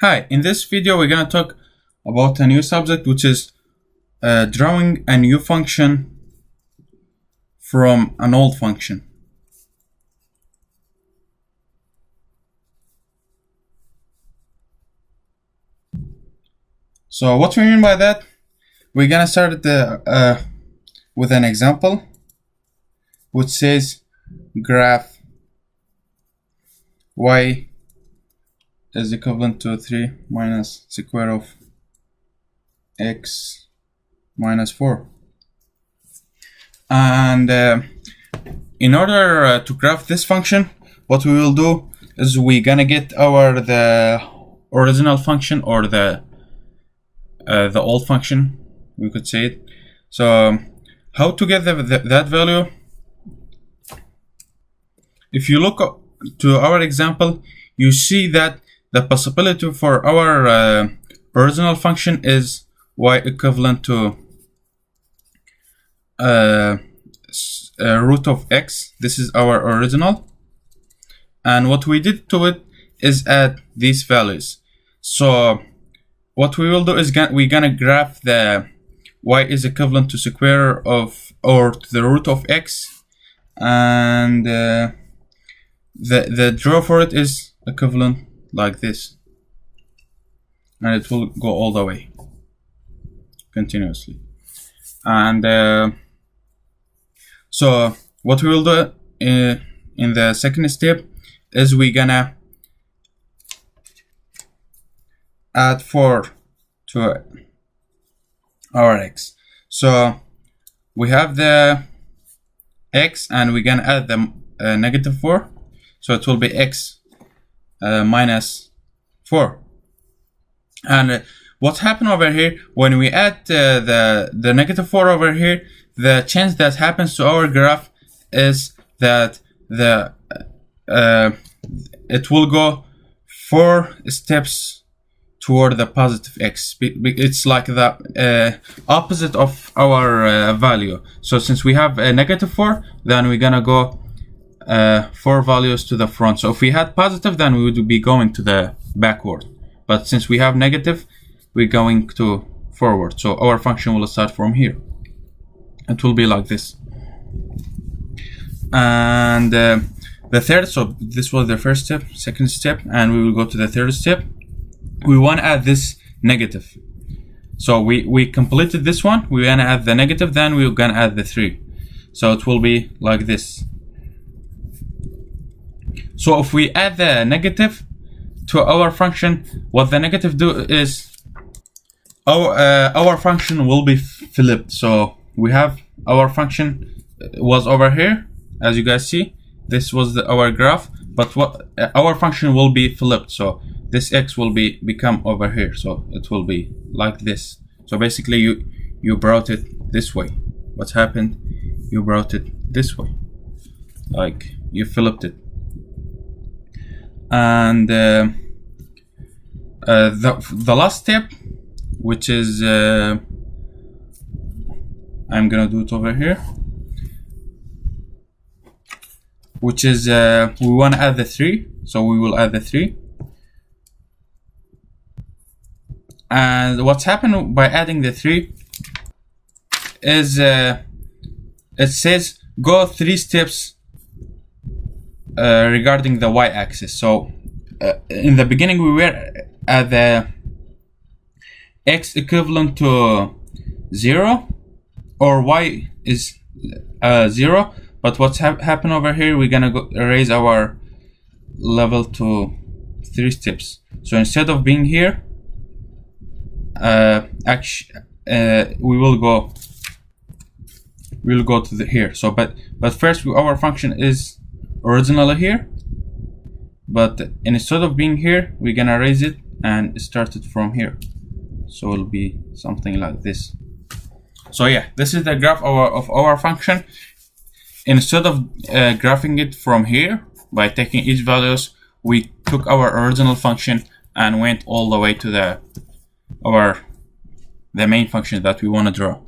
Hi, in this video we're going to talk about a new subject, which is drawing a new function from an old function. So what we mean by that, we're going to start with an example which says graph y is equivalent to 3 minus square of x minus 4. And in order to graph this function, what we will do is we're gonna get the original function, or the old function, we could say it. So how to get that value? If you look to our example, you see that the possibility for our original function is y equivalent to root of x. This is our original, and what we did to it is add these values. So what we will do is we're gonna graph the y is equivalent to square of, or to the root of x, and the draw for it is equivalent like this, and it will go all the way continuously. And so what we will do in the second step is we're gonna add 4 to our x. So we have the x, and we're gonna add the negative 4, so it will be x minus 4. And what happened over here, when we add the negative 4 over here, the change that happens to our graph is that it will go 4 steps toward the positive x. It's like the opposite of our value. So since we have a negative 4, then we're gonna go 4 values to the front. So if we had positive, then we would be going to the backward, but since we have negative, we're going to forward. So our function will start from here. It will be like this. And the third, so this was the first step, second step, and we will go to the third step. We want to add this negative. So we completed this one, we want to add the negative, then we're gonna add the 3. So it will be like this. So if we add the negative to our function, what the negative do is our function will be flipped. So we have our function was over here, as you guys see. This was our graph, but what our function will be flipped. So this x will become over here. So it will be like this. So basically you brought it this way. What happened? You brought it this way, like you flipped it. And the last step, which is I'm gonna do it over here, which is we want to add the 3, so we will add the 3. And what's happened by adding the 3 is it says go 3 steps regarding the y-axis. So in the beginning we were at the x equivalent to 0, or y is 0, but what's happened over here, we're gonna raise our level to 3 steps. So instead of being here, we will go to here. So but first our function is originally here, but instead of being here, we're gonna raise it and start it from here. So it'll be something like this. So yeah, this is the graph of our function. Instead of graphing it from here by taking each values, we took our original function and went all the way to the main function that we want to draw.